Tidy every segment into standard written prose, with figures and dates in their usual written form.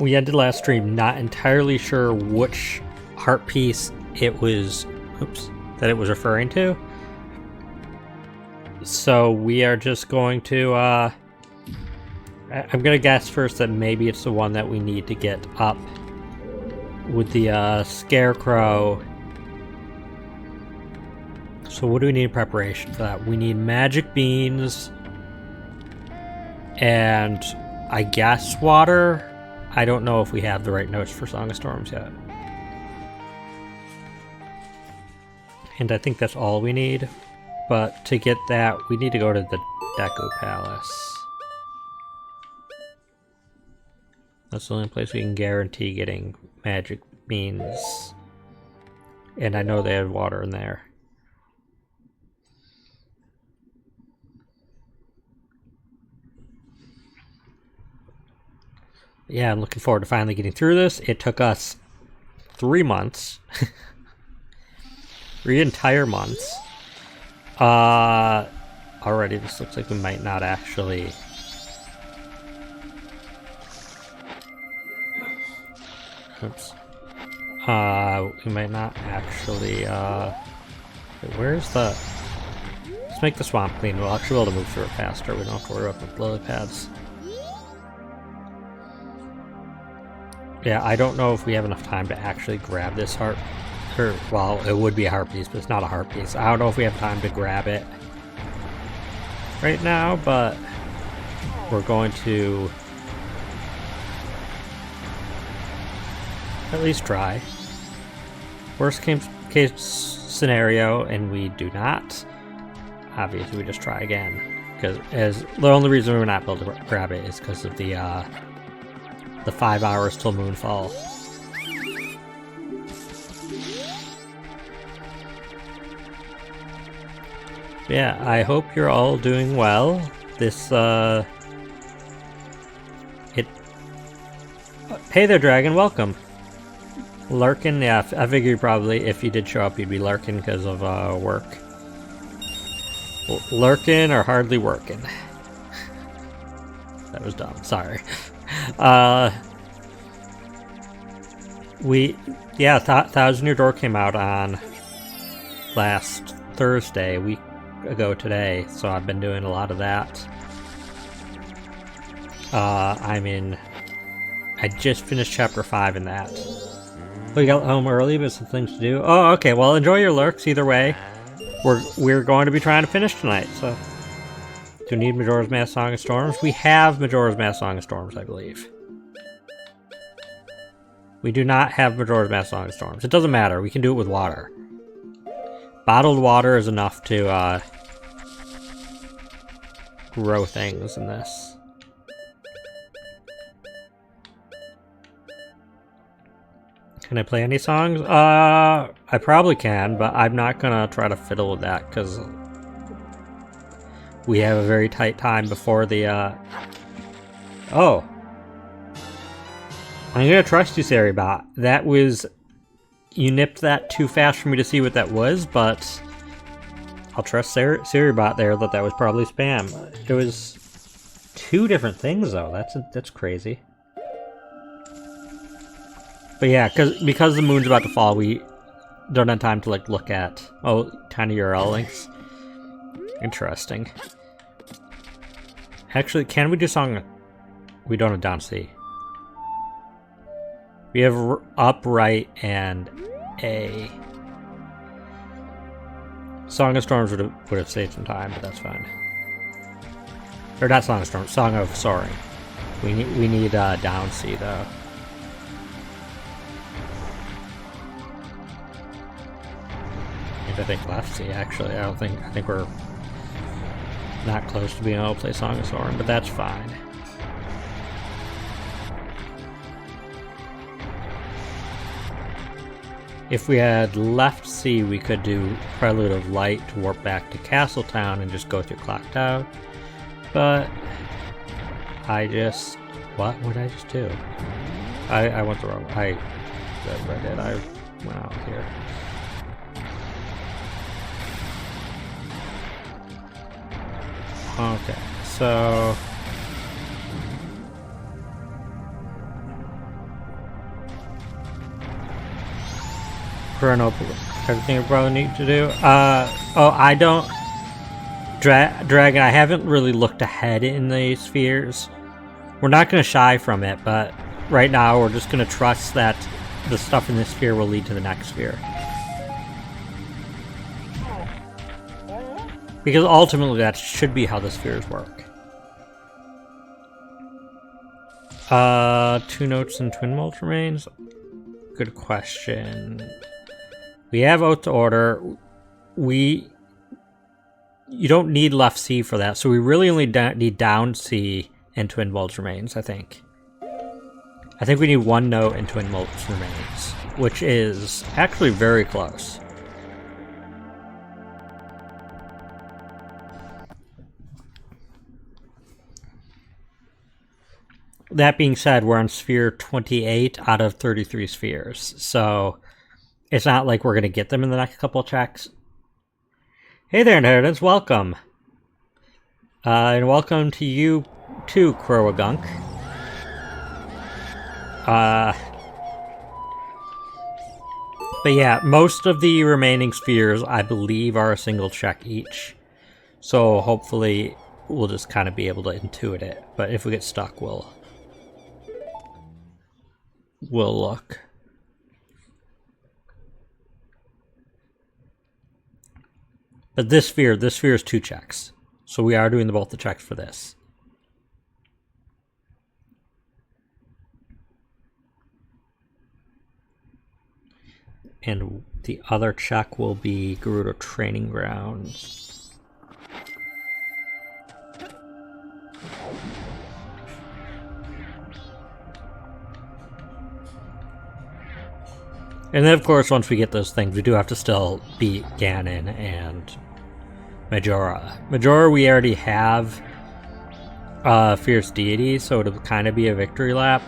we ended last stream not entirely sure which heart piece it was, that it was referring to. So we are just going to, I'm gonna guess first that maybe it's the one that we need to get up with the scarecrow. So what do we need in preparation for that? We need magic beans and I guess water. I don't know if we have the right notes for Song of Storms yet. And I think that's all we need. But to get that, we need to go to the Deku Palace. That's the only place we can guarantee getting magic beans. And I know they had water in there. Yeah, I'm looking forward to finally getting through this. It took us 3 months. 3 entire months. Already this looks like we might not actually... Oops. We might not actually, where's the... Let's make the swamp clean. We'll actually be able to move through it faster. We don't have to worry about the lily pads. Yeah, I don't know if we have enough time to actually grab this heart. Or, well, it would be a heart piece, but it's not a heart piece. I don't know if we have time to grab it right now, but we're going to at least try. Worst case scenario, and we do not. Obviously, we just try again. Because the only reason we're not able to grab it is because of the 5 hours till moonfall. Yeah, I hope you're all doing well. This, Hey there, Dragon, welcome. Lurking, yeah, I figured probably if you did show up, you'd be lurking because of, work. Lurking or hardly working. That was dumb, sorry. Thousand Year Door came out on last Thursday, a week ago today, so I've been doing a lot of that. I just finished chapter 5 in that. We got home early, but some things to do. Oh, okay, well enjoy your lurks either way. We're going to be trying to finish tonight, so. Do we need Majora's Mask Song of Storms? We have Majora's Mask Song of Storms, I believe. We do not have Majora's Mask Song of Storms. It doesn't matter, we can do it with water. Bottled water is enough to grow things in this. Can I play any songs? I probably can, but I'm not gonna try to fiddle with that because we have a very tight time before the Oh. I'm gonna trust you, Saribot. That was... You nipped that too fast for me to see what that was, but I'll trust Saribot there that was probably spam. It was 2 different things though. That's crazy. But yeah, because the moon's about to fall, we don't have time to like look at tiny URL links. Interesting. Actually, can we do song? We don't have down C. We have up, right, and A. Song of Storms would have saved some time, but that's fine. Or not Song of Storms, Song of Soaring. We need down C though. I think left C actually. I think we're not close to being able to play Song of Soaring, but that's fine. If we had left C, we could do Prelude of Light to warp back to Castletown and just go through Clock Tower. But what did I just do? I went the wrong way. I went out here. Okay, so Chrono, everything we probably need to do. Oh, I don't... Dragon, I haven't really looked ahead in the spheres. We're not going to shy from it, but right now we're just going to trust that the stuff in this sphere will lead to the next sphere. Because ultimately that should be how the spheres work. 2 notes and twin mold remains? Good question. We have out to order. You don't need left C for that, so we really only need down C and twin mold remains, I think. I think we need 1 note and twin mold remains, which is actually very close. That being said, we're on sphere 28 out of 33 spheres, so it's not like we're going to get them in the next couple of checks. Hey there, Inheritance, welcome. And welcome to you too, Crowagunk. But yeah, most of the remaining spheres, I believe, are a single check each. So hopefully we'll just kind of be able to intuit it. But if we get stuck, we'll look. But this sphere is 2 checks. So we are doing both the checks for this. And the other check will be Gerudo Training Grounds. And then, of course, once we get those things, we do have to still beat Ganon and Majora. Majora, we already have Fierce Deity, so it'll kind of be a victory lap.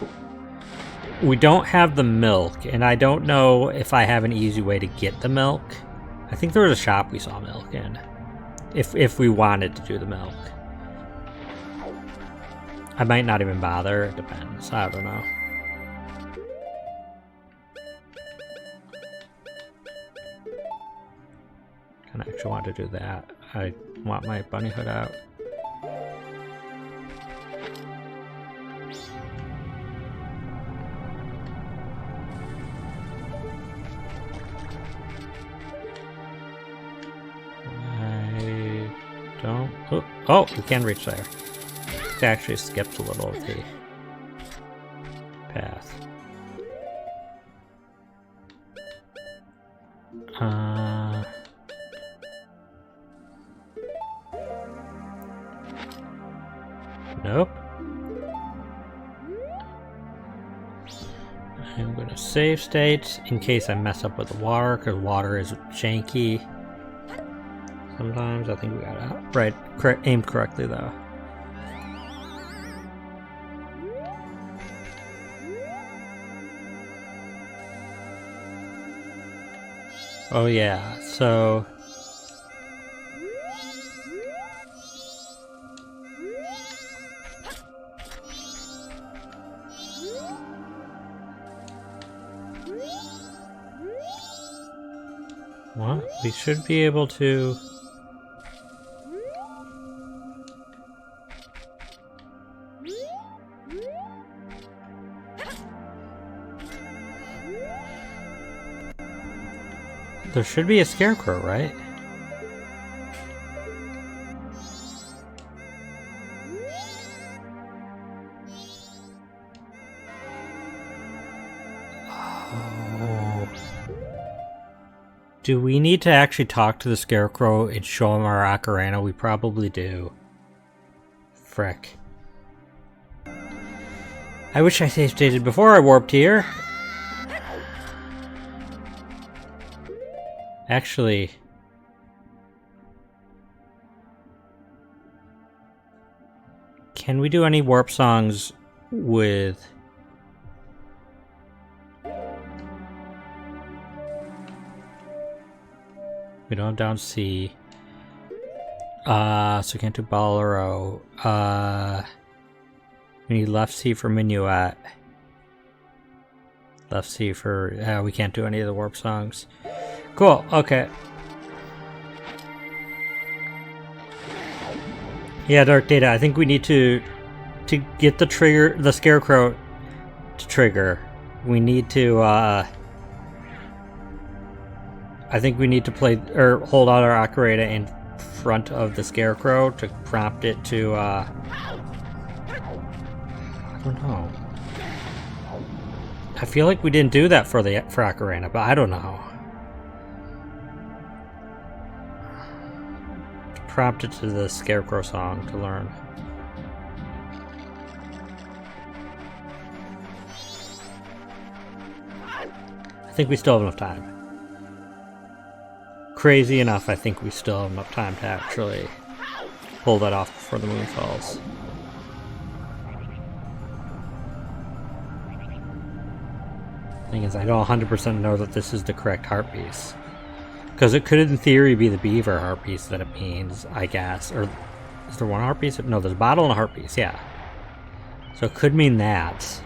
We don't have the milk, and I don't know if I have an easy way to get the milk. I think there was a shop we saw milk in, if we wanted to do the milk. I might not even bother, it depends, I don't know. I actually want to do that. I want my bunny hood out. I don't... Oh, we can reach there. It actually skips a little of the path. Nope. I'm going to save state in case I mess up with the water, because water is janky. Sometimes I think we got it aimed correctly though. Oh yeah, so... Well, we should be able to... There should be a scarecrow, right? Oh. Do we need to actually talk to the scarecrow and show him our ocarina? We probably do. Frick. I wish I save stated before I warped here. Actually... Can we do any warp songs with... We don't have down C. So we can't do Bolero. We need left C for Minuet. Left C for... we can't do any of the warp songs. Cool, okay. Yeah, Dark Data, I think we need to get the Scarecrow to trigger. We need to, I think we need to play, or hold out our Ocarina in front of the Scarecrow to prompt it to, I don't know. I feel like we didn't do that for Ocarina, but I don't know. Prompt it to the Scarecrow song to learn. I think we still have enough time. Crazy enough, I think we still have enough time to actually pull that off before the moon falls. Thing is, I don't 100% know that this is the correct heart piece. Because it could, in theory, be the beaver heart piece that it means, I guess. Or, is there one heart piece? No, there's a bottle and a heart piece, yeah. So it could mean that.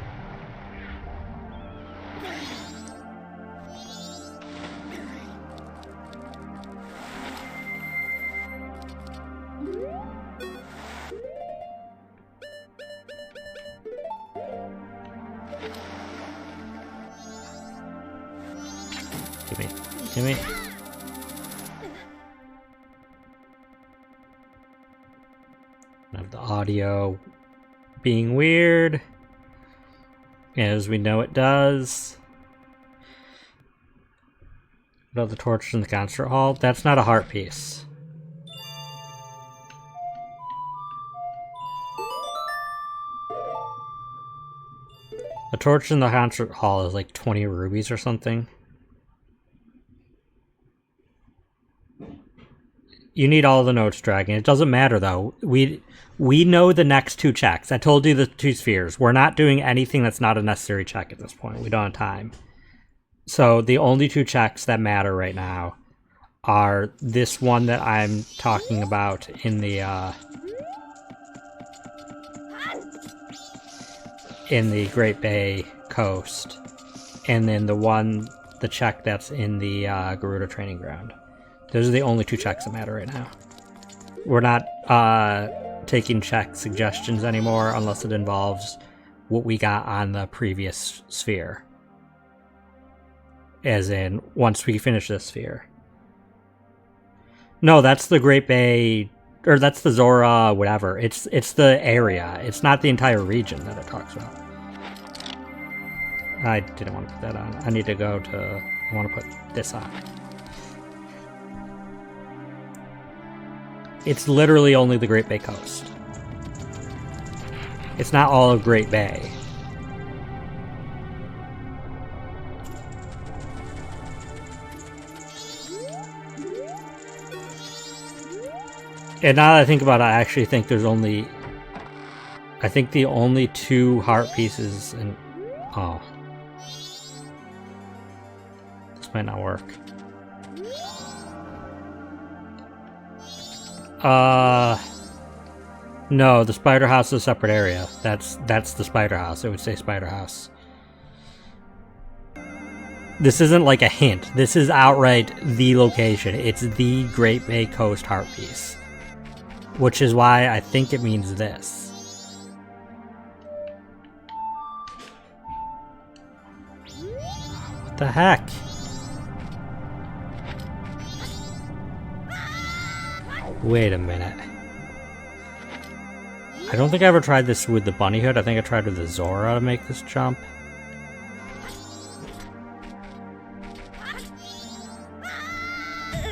Gimme. Have the audio being weird, as we know it does. About the torches in the concert hall. That's not a heart piece. The torch in the concert hall is like 20 rubies or something. You need all the notes, Dragon. It doesn't matter, though. We know the next two checks. I told you the two spheres. We're not doing anything that's not a necessary check at this point. We don't have time. So the only two checks that matter right now are this one that I'm talking about in the Great Bay Coast, and then the check that's in the Gerudo Training Ground. Those are the only two checks that matter right now. We're not taking check suggestions anymore unless it involves what we got on the previous sphere. As in, once we finish this sphere. No, that's the Great Bay, or that's the Zora, whatever. It's the area. It's not the entire region that it talks about. I didn't want to put that on. I need to go to... I want to put this on. It's literally only the Great Bay Coast. It's not all of Great Bay. And now that I think about it, I actually think there's only... I think the only two heart pieces in... Oh. This might not work. No, the Spider House is a separate area. That's the Spider House. It would say Spider House. This isn't like a hint. This is outright the location. It's the Great Bay Coast heart piece. Which is why I think it means this. What the heck? Wait a minute. I don't think I ever tried this with the Bunny Hood. I think I tried with the Zora to make this jump.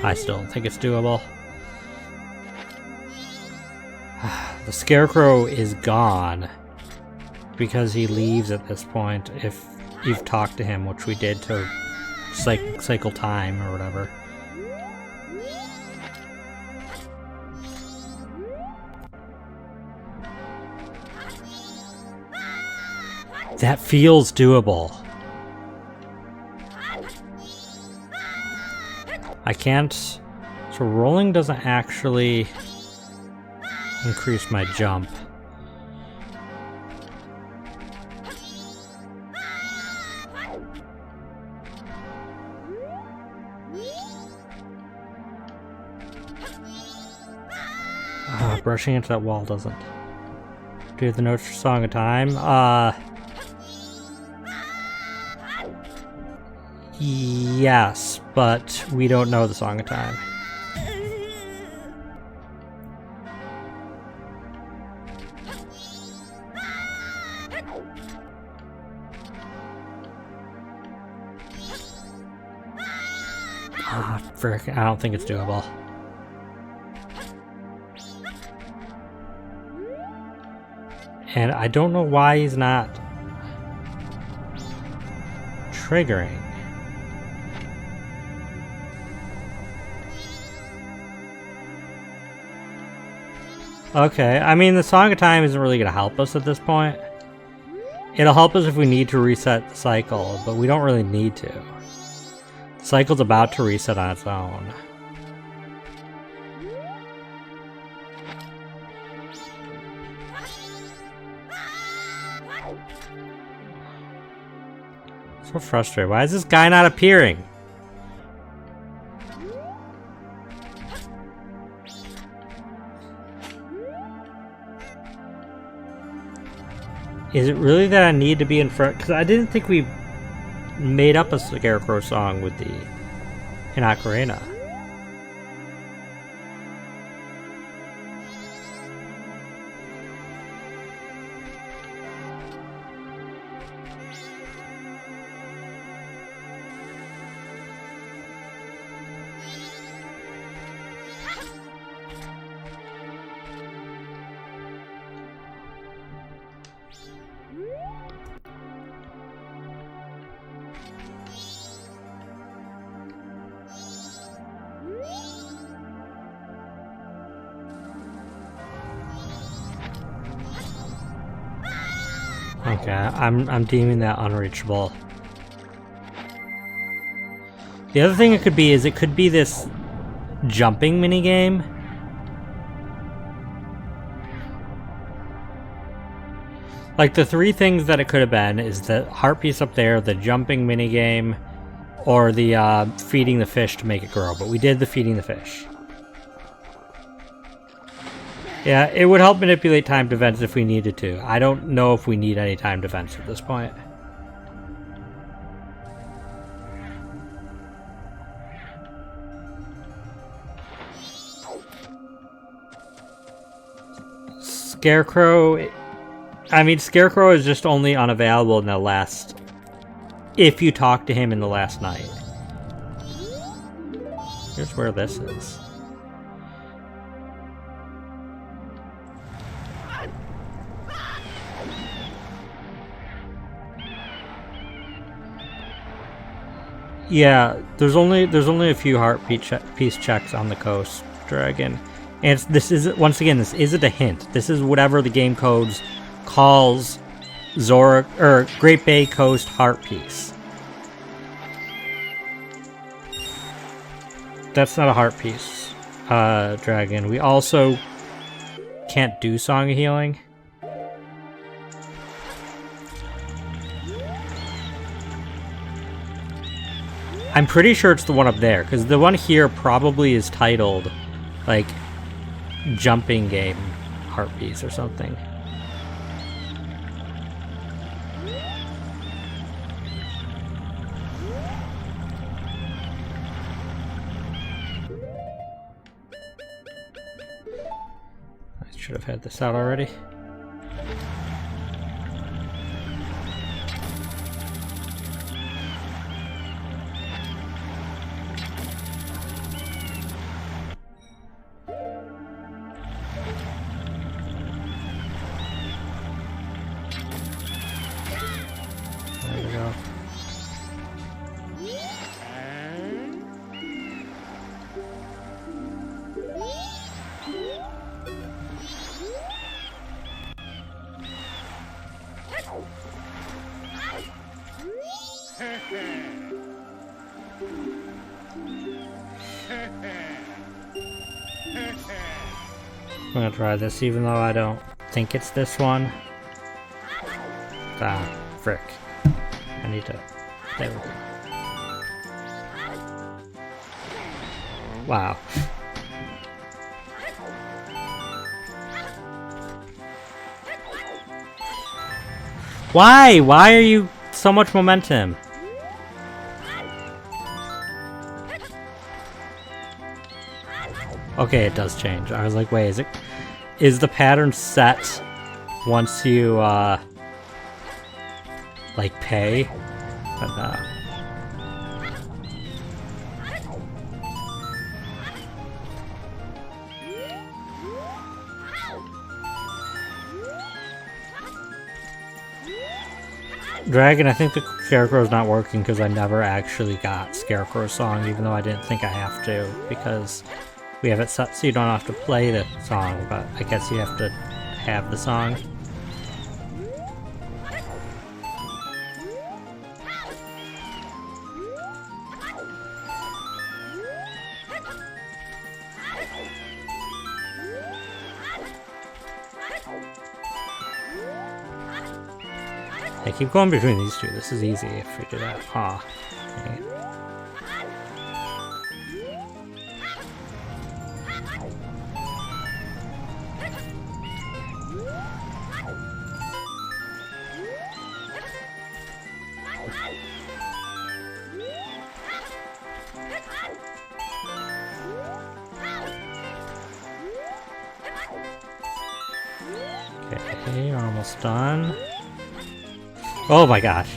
I still don't think it's doable. The Scarecrow is gone because he leaves at this point if you've talked to him, which we did to cycle time or whatever. That feels doable. I can't... So rolling doesn't actually increase my jump. Brushing into that wall doesn't do the notes for Song of Time. Yes, but we don't know the Song of Time. Ah, frick, I don't think it's doable. And I don't know why he's not triggering. Okay, I mean, the Song of Time isn't really going to help us at this point. It'll help us if we need to reset the cycle, but we don't really need to. The cycle's about to reset on its own. So frustrated. Why is this guy not appearing? Is it really that I need to be in front? Because I didn't think we made up a Scarecrow song with the in Ocarina. Okay, I'm deeming that unreachable. The other thing it could be is it could be this jumping minigame. Like the three things that it could have been is the heart piece up there, the jumping minigame, or the feeding the fish to make it grow. But we did the feeding the fish. Yeah, it would help manipulate timed events if we needed to. I don't know if we need any timed events at this point. Scarecrow... I mean, Scarecrow is just only unavailable in the last... if you talk to him in the last night. Here's where this is. Yeah, there's only a few heart piece checks on the coast dragon, and this is once again this isn't a hint. This is whatever the game codes calls Zora or Great Bay Coast heart piece. That's not a heart piece, dragon. We also can't do Song of Healing. I'm pretty sure it's the one up there, because the one here probably is titled, like, Jumping Game Heart Piece or something. I should have had this out already. I'm gonna try this even though I don't think it's this one. Ah, frick. I need to There we go. Wow. Why? Why are you so much momentum? Okay, it does change. I was like, wait, is the pattern set once you like pay? But no. Dragon, I think the Scarecrow's not working because I never actually got Scarecrow's song, even though I didn't think I have to, because we have it set so you don't have to play the song, but I guess you have to have the song. I keep going between these two. This is easy if we do that. Huh. Okay. Okay, almost done. Oh my gosh.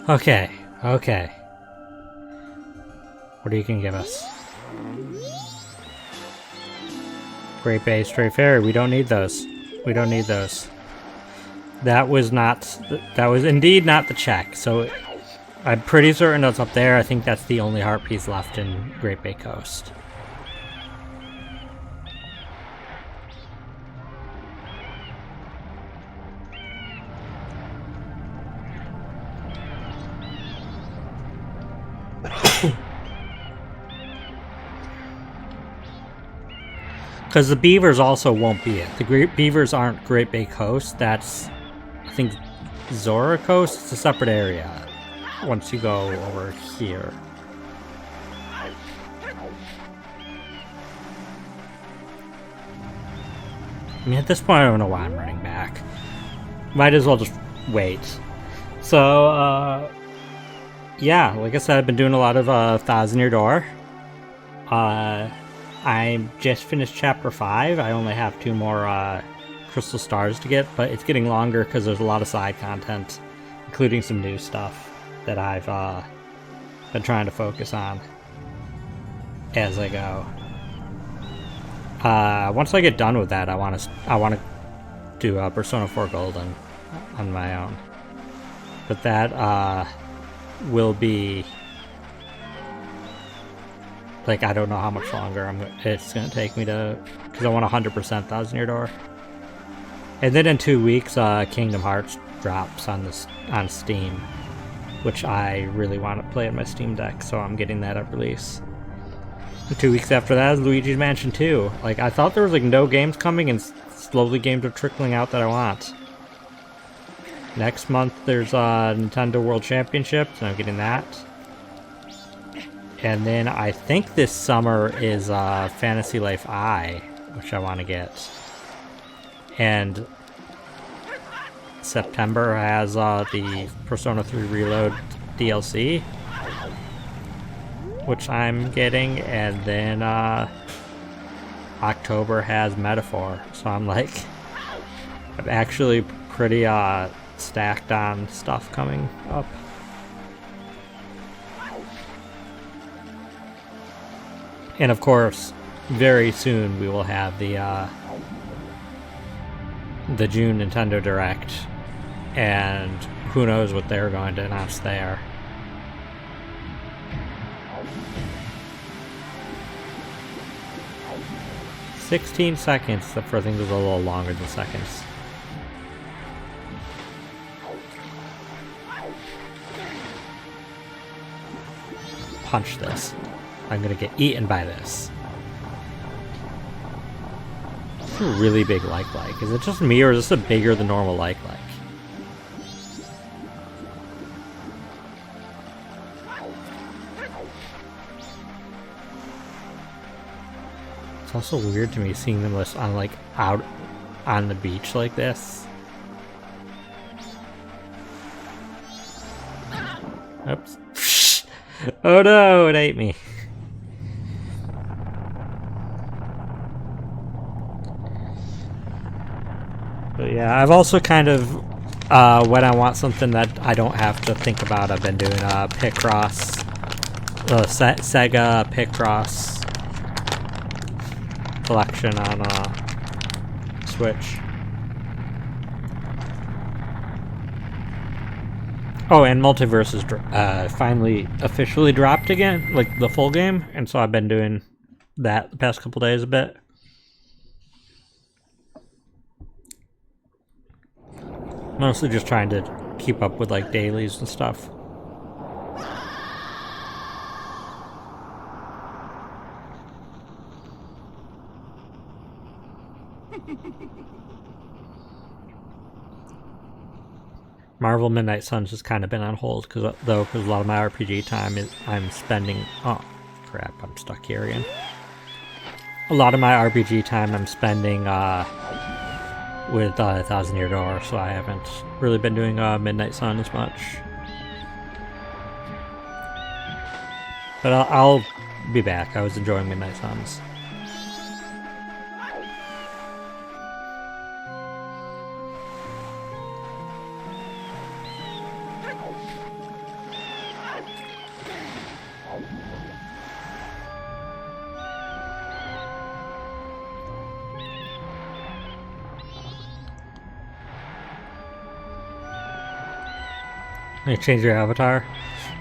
Okay, okay. What are you gonna give us? Great Bay, Stray Fairy. We don't need those. We don't need those. That was not... That was indeed not the check, so... I'm pretty certain that's up there. I think that's the only heart piece left in Great Bay Coast. Because the beavers also won't be it. The beavers aren't Great Bay Coast. That's, I think, Zora Coast. It's a separate area. Once you go over here. I mean, at this point, I don't know why I'm running back. Might as well just wait. So, yeah, like I said, I've been doing a lot of Thousand Year Door. I just finished Chapter 5. I only have 2 more Crystal Stars to get, but it's getting longer because there's a lot of side content, including some new stuff that I've been trying to focus on as I go. Once I get done with that, I want to do Persona 4 Golden on my own, but that will be like, I don't know how much longer it's gonna take me to, because I want 100% Thousand Year Door. And then in 2 weeks, Kingdom Hearts drops on Steam, which I really want to play on my Steam Deck, so I'm getting that at release. And 2 weeks after that is Luigi's Mansion 2. Like, I thought there was like no games coming, and slowly games are trickling out that I want. Next month there's Nintendo World Championships, and I'm getting that. And then I think this summer is Fantasy Life I, which I want to get. And September has the Persona 3 Reload DLC, which I'm getting, and then October has Metaphor. So I'm like, I'm actually pretty stacked on stuff coming up. And of course, very soon we will have the June Nintendo Direct, and who knows what they're going to announce there. "16 seconds, the first thing was a little longer than seconds. Punch this. I'm gonna get eaten by this. A really big like. Is it just me or is this a bigger than normal like? It's also weird to me seeing them on like out on the beach like this. Oops. Oh no, it ate me. But yeah, I've also kind of, when I want something that I don't have to think about, I've been doing Picross, Sega Picross collection on Switch. Oh, and Multiverse is finally officially dropped again, like the full game, and so I've been doing that the past couple days a bit. Mostly just trying to keep up with like dailies and stuff. Marvel Midnight Suns has kind of been on hold because a lot of my RPG time I'm spending. Oh crap! I'm stuck here again. A lot of my RPG time I'm spending with Thousand Year Door, so I haven't really been doing Midnight Sun as much. But I'll be back. I was enjoying Midnight Suns. You change your avatar?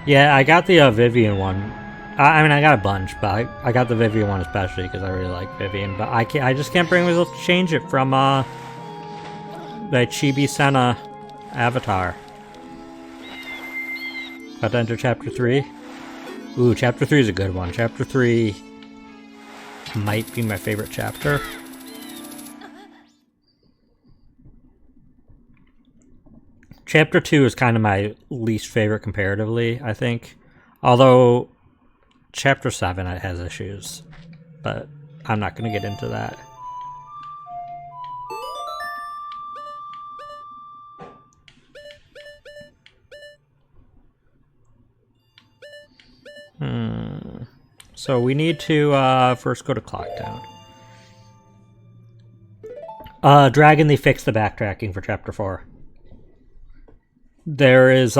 Yeah, I got the Vivian one. I mean, I got a bunch, but I got the Vivian one especially because I really like Vivian. But I just can't bring myself to change it from the Chibi Senna avatar. About to enter Chapter 3. Ooh, Chapter 3 is a good one. Chapter 3 might be my favorite chapter. Chapter 2 is kind of my least favorite comparatively, I think. Although, Chapter 7 has issues. But I'm not going to get into that. So we need to first go to Clocktown. Dragon, they fixed the backtracking for Chapter 4. There is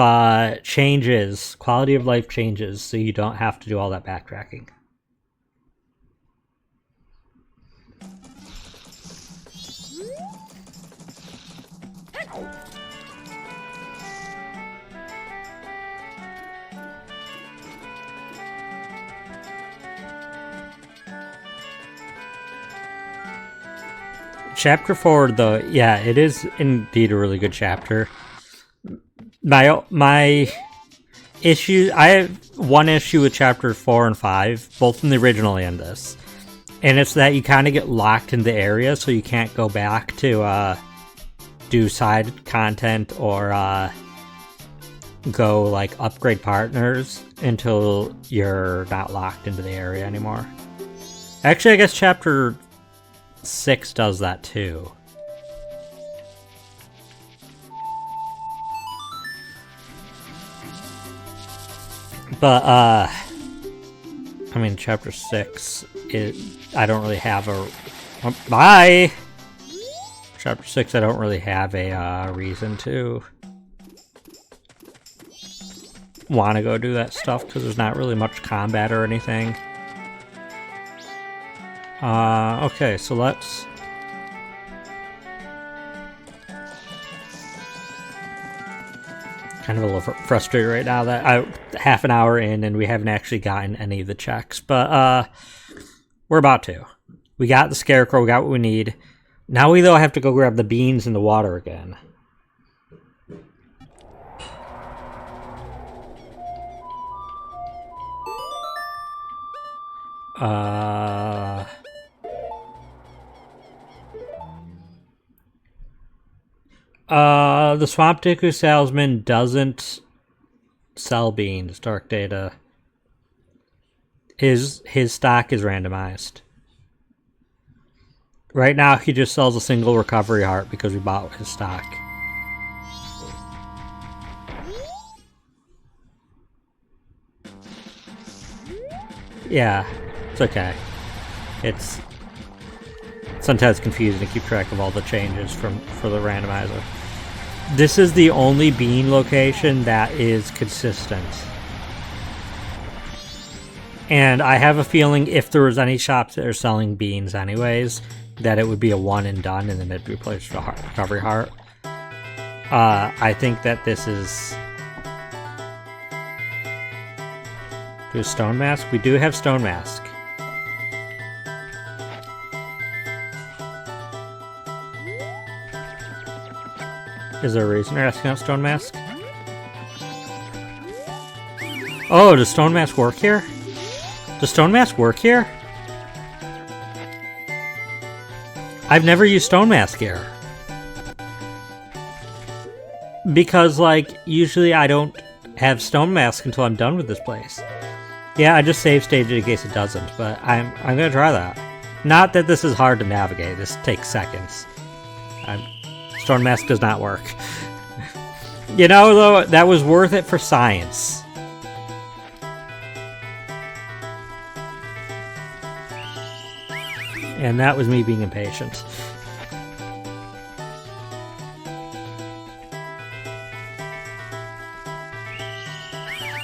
changes, quality of life changes, so you don't have to do all that backtracking. Chapter 4, though, yeah, it is indeed a really good chapter. My issue, I have one issue with Chapter 4 and 5, both in the original and this. And it's that you kind of get locked in the area, so you can't go back to do side content or go like upgrade partners until you're not locked into the area anymore. Actually, I guess Chapter 6 does that too. But, I mean, Chapter 6, I don't really have a... Oh, bye! Chapter 6, I don't really have a reason to want to go do that stuff, because there's not really much combat or anything. Okay, so let's... Kind of a little frustrated right now that half an hour in and we haven't actually gotten any of the checks, but we're about to. We got the Scarecrow, we got what we need. Now we though have to go grab the beans in the water again. The Swamp Deku salesman doesn't sell beans, Dark Data. His stock is randomized. Right now, he just sells a single recovery heart because we bought his stock. Yeah, it's okay. It's sometimes confusing to keep track of all the changes for the randomizer. This is the only bean location that is consistent. And I have a feeling if there was any shops that are selling beans anyways, that it would be a one and done and then it'd be replaced with a recovery heart. I think that this is... Do a stone mask? We do have stone mask. Is there a reason you're asking about stone mask? Oh, does stone mask work here? Does stone mask work here? I've never used stone mask here. Because, like, usually I don't have stone mask until I'm done with this place. Yeah, I just save staged it in case it doesn't, but I'm gonna try that. Not that this is hard to navigate, this takes seconds. Stone mask does not work. You know, though, that was worth it for science. And that was me being impatient.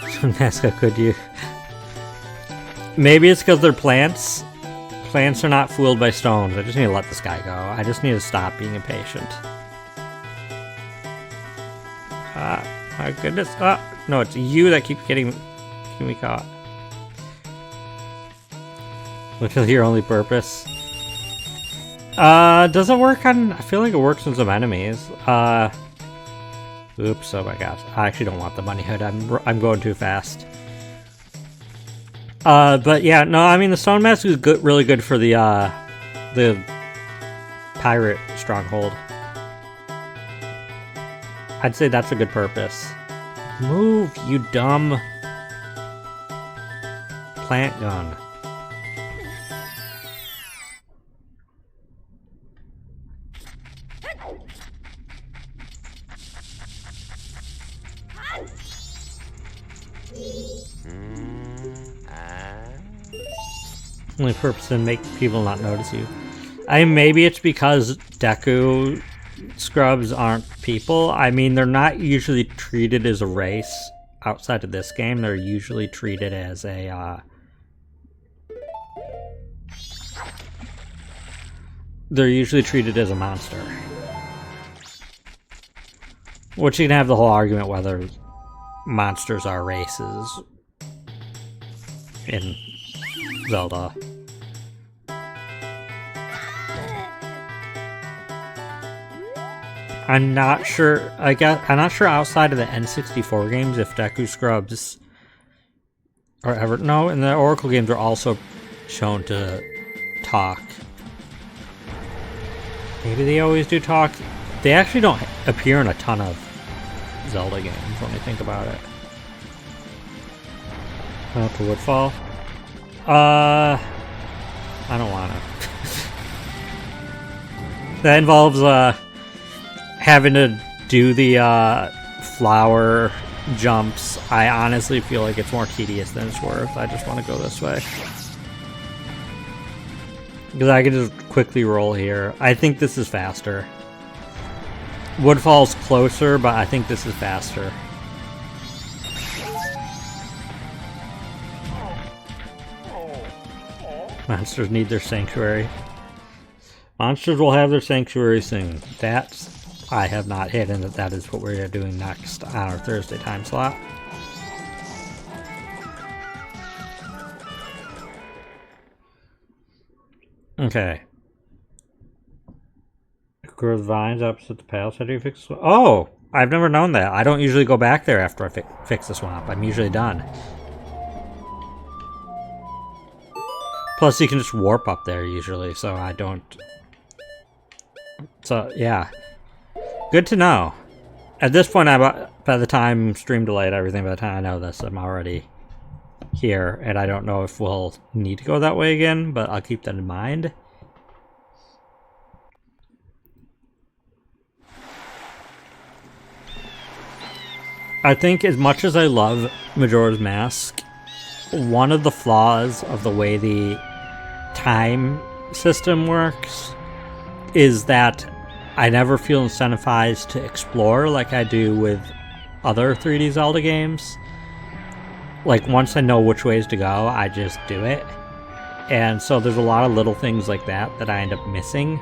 Stone mask, how could you? Maybe it's because they're plants. Plants are not fooled by stones. I just need to let this guy go. I just need to stop being impatient. My goodness. No, it's you that keeps getting me caught. Which is your only purpose. Does it work on... I feel like it works on some enemies. Oops, oh my gosh. I actually don't want the bunny hood. I'm going too fast. But yeah, no, I mean, the stone mask is good, really good for the pirate stronghold. I'd say that's a good purpose. Move, you dumb plant gun. Only purpose to make people not notice you. I mean, maybe it's because Deku scrubs aren't people. I mean, they're not usually treated as a race outside of this game. They're usually treated as a they're usually treated as a monster. Which you can have the whole argument whether monsters are races in Zelda. I'm not sure. I'm not sure outside of the N64 games if Deku Scrubs are ever. No, and the Oracle games are also shown to talk. Maybe they always do talk. They actually don't appear in a ton of Zelda games when you think about it. Out to Woodfall. I don't want to. That involves having to do the flower jumps. I honestly feel like it's more tedious than it's worth. I just want to go this way. Because I can just quickly roll here. I think this is faster. Woodfall's closer, but I think this is faster. Monsters need their sanctuary. Monsters will have their sanctuary soon. That's... I have not hidden that is what we're doing next on our Thursday time slot. Okay. Grows vines opposite the palace. How do you fix the... Oh! I've never known that. I don't usually go back there after I fix the swamp. I'm usually done. Plus, you can just warp up there usually, so I don't... So, yeah. Good to know. At this point, by the time stream delayed everything, by the time I know this, I'm already here, and I don't know if we'll need to go that way again, but I'll keep that in mind. I think as much as I love Majora's Mask, one of the flaws of the way the time system works is that I never feel incentivized to explore like I do with other 3D Zelda games. Like, once I know which ways to go, I just do it. And so there's a lot of little things like that that I end up missing.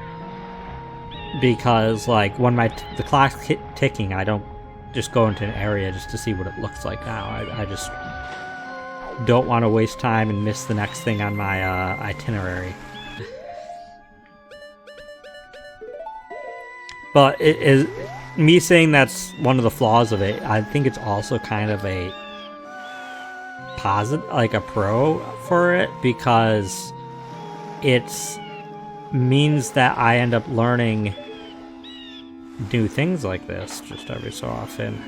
Because, like, when the clock's ticking, I don't just go into an area just to see what it looks like now. I just don't want to waste time and miss the next thing on my itinerary. But it is me saying that's one of the flaws of it. I think it's also kind of a positive, like a pro for it, because it means that I end up learning new things like this just every so often,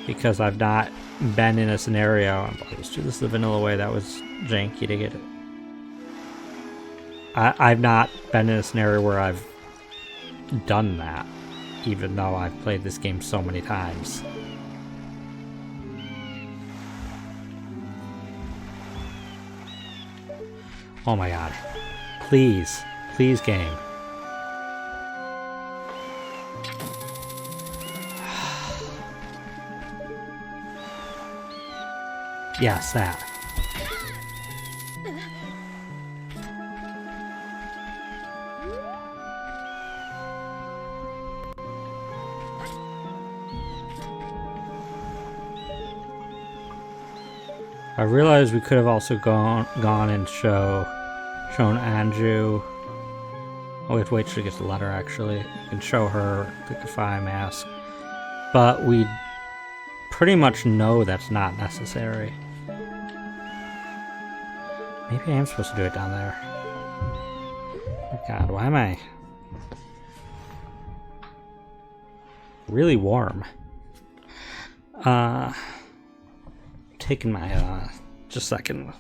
because I've not been in a scenario. Let's do this the vanilla way. That was janky to get it. I've not been in a scenario where I've done that, even though I've played this game so many times. Oh my god. Please. Please, game. Yes, that. I realized we could have also gone and shown Anju. Oh, we have to wait till she gets the letter, actually. We can show her the Kafai mask. But we pretty much know that's not necessary. Maybe I am supposed to do it down there. Oh god, why am I really warm? Taking my just a second.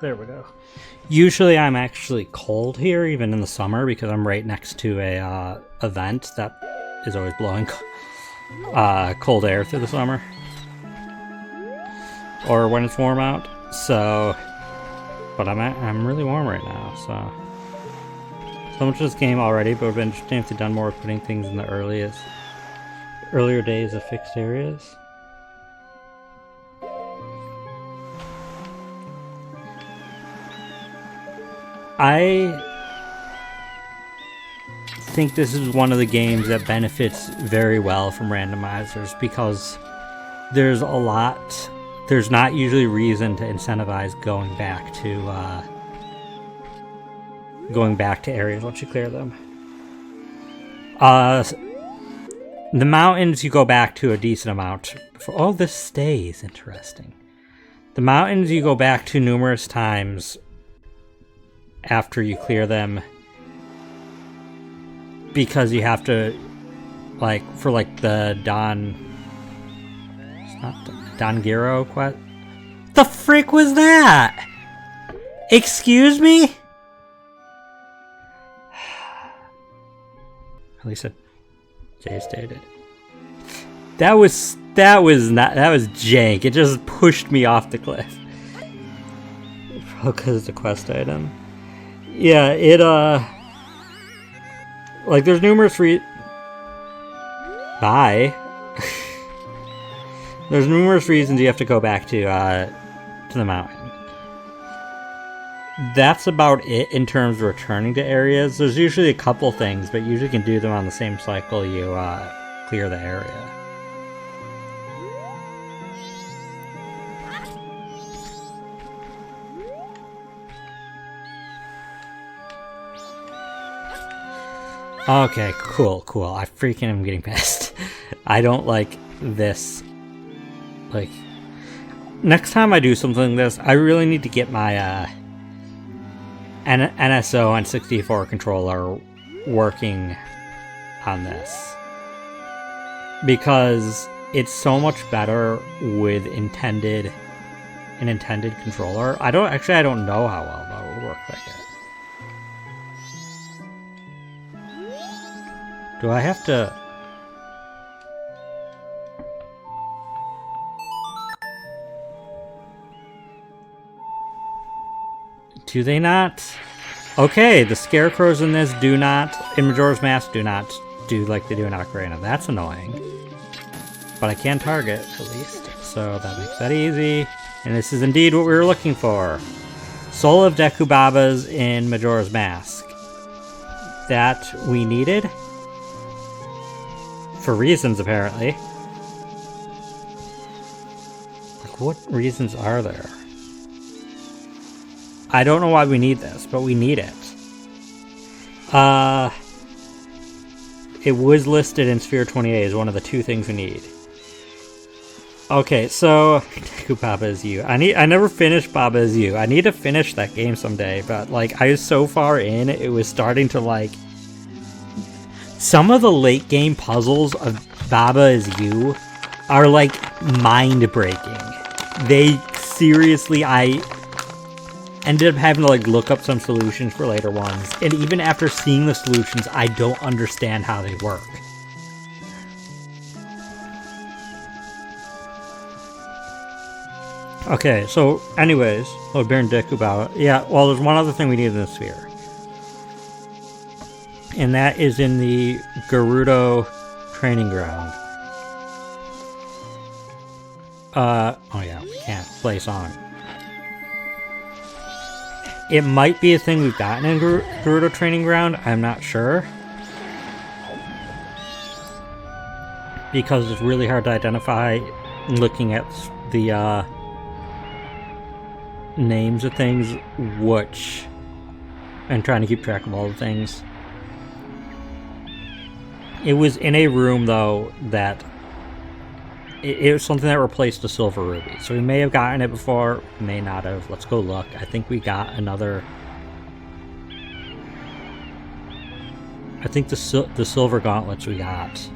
There we go. Usually I'm actually cold here, even in the summer, because I'm right next to a event that is always blowing cold air through the summer. Or when it's warm out. So, but I'm really warm right now, so much of this game already, but it would be interesting if they'd done more with putting things in the earlier days of fixed areas. I think this is one of the games that benefits very well from randomizers, because there's not usually reason to incentivize going back to areas once you clear them. The mountains you go back to a decent amount before. Oh, this stays interesting. The mountains you go back to numerous times after you clear them, because you have to, like, for like the Dongiro quest. The frick was that? Excuse me? At least Jay stated. That was jank. It just pushed me off the cliff. Because it's a quest item. Yeah, it, like, there's numerous Bye. There's numerous reasons you have to go back to the mountain. That's about it in terms of returning to areas. There's usually a couple things, but you usually can do them on the same cycle you clear the area. Okay, cool, cool. I freaking am getting pissed. I don't like this. Like, next time I do something like this, I really need to get my NSO and 64 controller working on this. Because it's so much better with an intended controller. I don't know how well that would work like it. Do I have to... Do they not? Okay, the scarecrows in this in Majora's Mask do not do like they do in Ocarina. That's annoying. But I can target, at least. So that makes that easy. And this is indeed what we were looking for. Soul of Deku Babas in Majora's Mask. That we needed. For reasons, apparently. Like, what reasons are there? I don't know why we need this, but we need it. It was listed in Sphere 28 as one of the 2 things we need. Okay, so Deku Baba is you. I never finished Baba is you. I need to finish that game someday, but like I was so far in, it was starting to like some of the late game puzzles of Baba is you are like mind breaking. They seriously, I ended up having to like look up some solutions for later ones, and even after seeing the solutions, I don't understand how they work. Okay, so anyways, Lord Baron Deku Baba. Yeah, well, there's one other thing we need in the sphere. And that is in the Gerudo training ground. Oh yeah, we can't play song. It might be a thing we've gotten in Gerudo training ground, I'm not sure. Because it's really hard to identify looking at the, names of things, and trying to keep track of all the things. It was in a room, though, that it was something that replaced the Silver Ruby. So we may have gotten it before, may not have. Let's go look. I think we got another... I think the Silver Gauntlets we got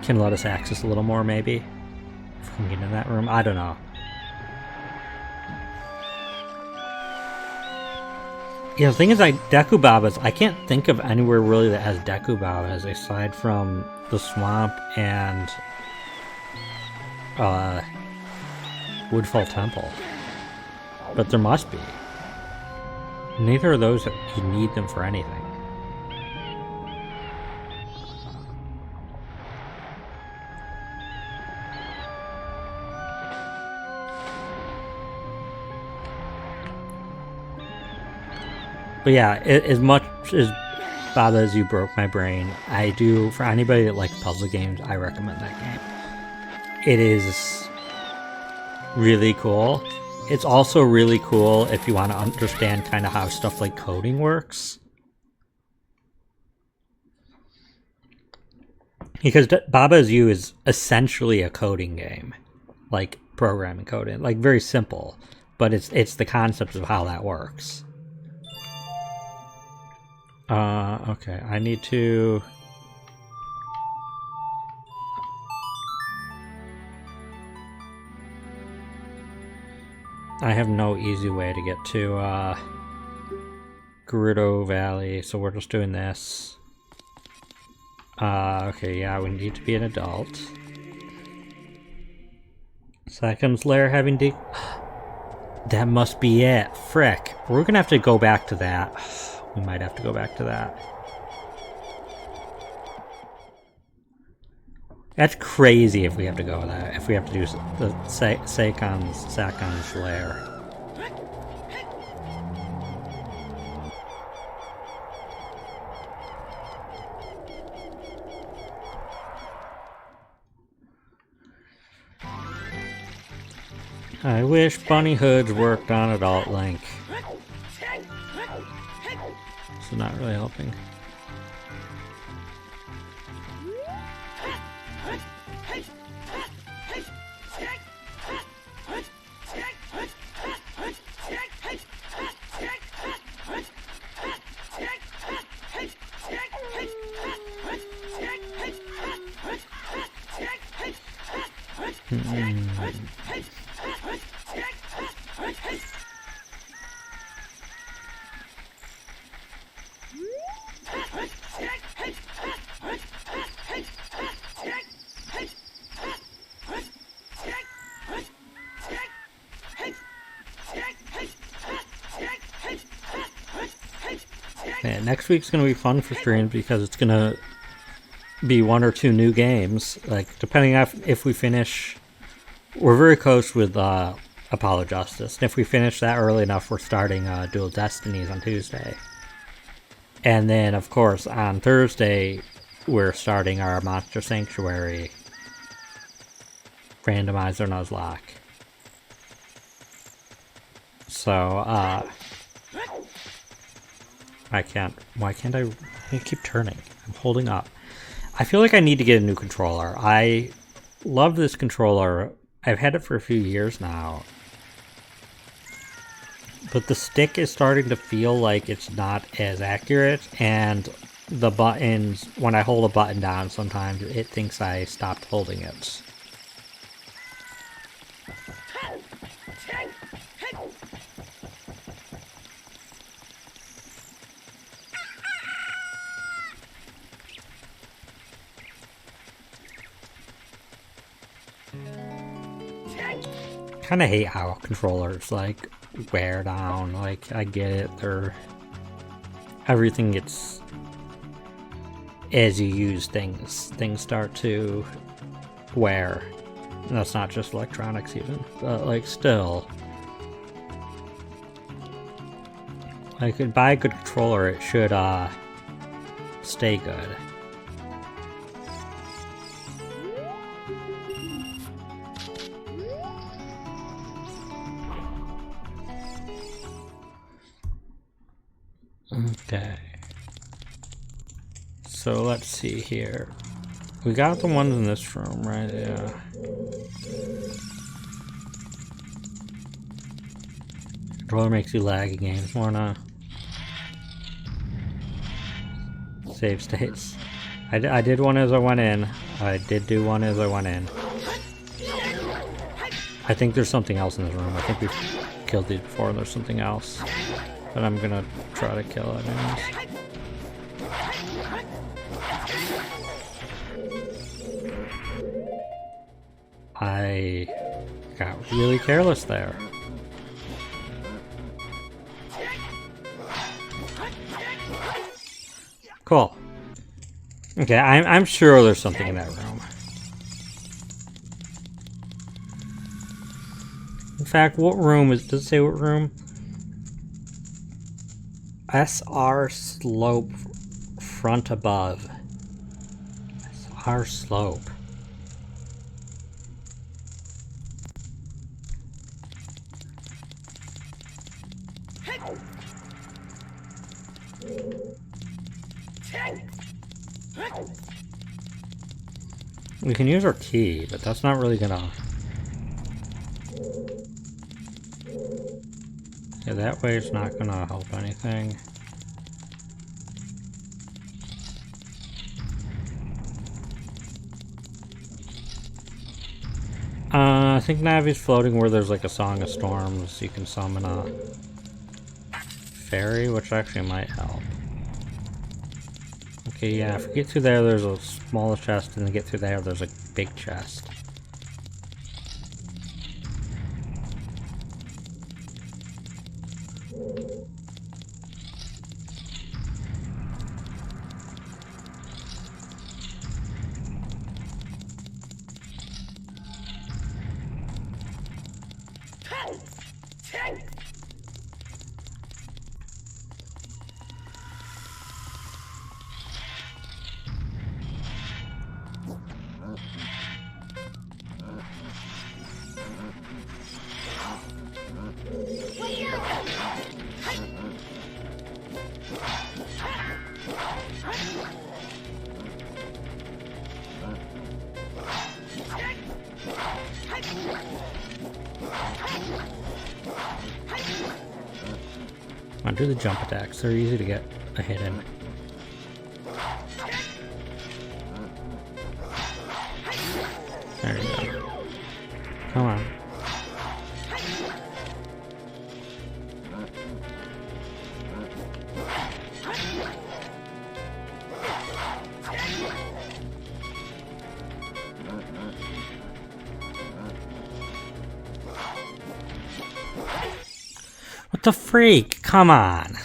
can let us access a little more, maybe. If we can get in that room. I don't know. Yeah, the thing is, like, Deku Babas, I can't think of anywhere really that has Deku Babas aside from the swamp and Woodfall Temple. But there must be. Neither of those, you need them for anything. But yeah, as much as Baba as You broke my brain, I do, for anybody that likes puzzle games, I recommend that game. It is really cool. It's also really cool if you want to understand kind of how stuff like coding works. Because Baba is You is essentially a coding game. Like programming coding. Like very simple. But it's the concept of how that works. Okay, I need to... I have no easy way to get to, Gerudo Valley, so we're just doing this. Okay, yeah, we need to be an adult. Second's lair having to... That must be it. Frick. We're gonna have to go back to that. We might have to go back to that. That's crazy if we have to go with that. If we have to do the Sakon's lair. I wish Bunny Hoods worked on Adult Link. It's not really helping. Yeah, next week's gonna be fun for streams because it's gonna be 1 or 2 new games. Like, depending on if we finish, we're very close with Apollo Justice. And if we finish that early enough, we're starting Dual Destinies on Tuesday. And then, of course, on Thursday, we're starting our Monster Sanctuary Randomizer Nuzlocke. So, why can't I keep turning? I'm holding up. I feel like I need to get a new controller. I love this controller. I've had it for a few years now. But the stick is starting to feel like it's not as accurate, and the buttons, when I hold a button down, sometimes it thinks I stopped holding it. Kind of hate how controllers like wear down. Like, I get it, everything gets, as you use things start to wear. And that's not just electronics even, but like still, like, if buy a good controller, it should stay good. Okay, so let's see here. We got the ones in this room, right? Yeah. Controller makes you lag in games. Wanna save states? I did one as I went in. I did do one as I went in. I think there's something else in this room. I think we've killed these before and there's something else. But I'm gonna try to kill it anyways. I got really careless there. Cool. Okay, I'm sure there's something in that room. In fact, what room does it say what room? SR slope front above. SR slope. We can use our key, but that's not really gonna... Yeah, that way it's not gonna help anything. I think Navi's floating where there's like a Song of Storms. You can summon a fairy, which actually might help. Okay, yeah, if we get through there, there's a smaller chest, and to get through there, there's a big chest. I'll do the jump attacks. They're easy to get a hit in. There you go. Come on. What the freak? Come on.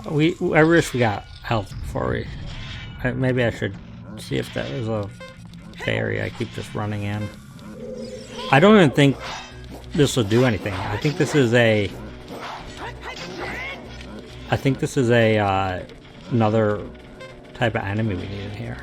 I wish we got health before we... Maybe I should see if that was a fairy I keep just running in. I don't even think this will do anything. I think this is a... another type of enemy we need in here.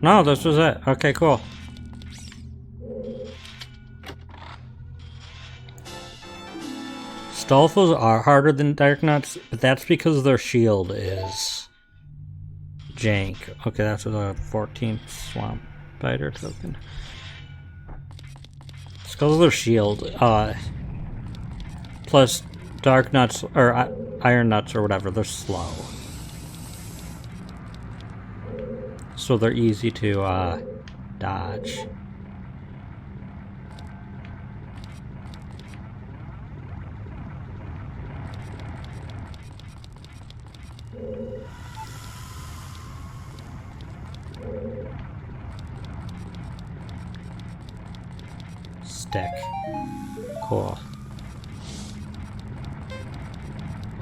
No, this was it. Okay, cool. Stalfos are harder than Darknuts, but that's because their shield is jank. Okay, that's the 14th Swamp Spider token. It's because of their shield. Plus, Darknuts, or Iron Nuts, or whatever, they're slow. So they're easy to dodge. Stick. Cool.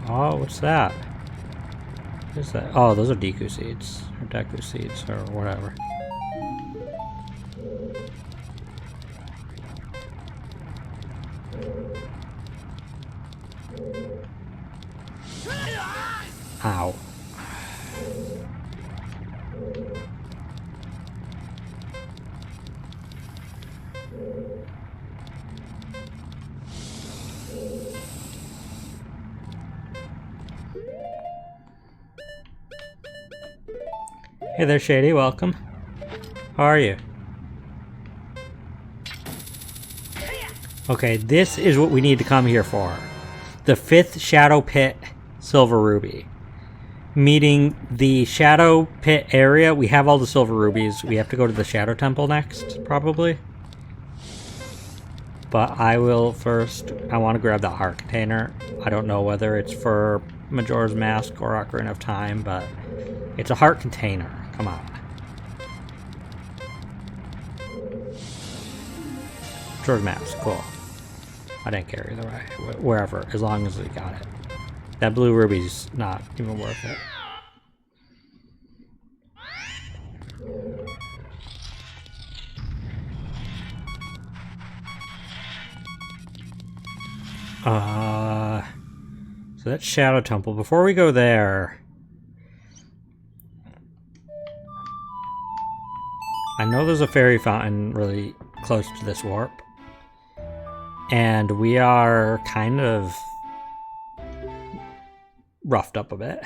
Oh, what's that? What is that? Oh, those are Deku seeds. Or Deku seeds, or whatever. Ow. Hey there, Shady, welcome. How are you? Okay, this is what we need to come here for. The 5th Shadow Pit Silver Ruby. Meeting the Shadow Pit area, we have all the Silver Rubies. We have to go to the Shadow Temple next, probably. But I will first... I want to grab the heart container. I don't know whether it's for Majora's Mask or Ocarina of Time, but it's a heart container. Come on. Majora's Mask, cool. I didn't care either way. Wherever, as long as we got it. That blue ruby's not even worth it. So that's Shadow Temple. Before we go there, I know there's a fairy fountain really close to this warp. And we are kind of roughed up a bit.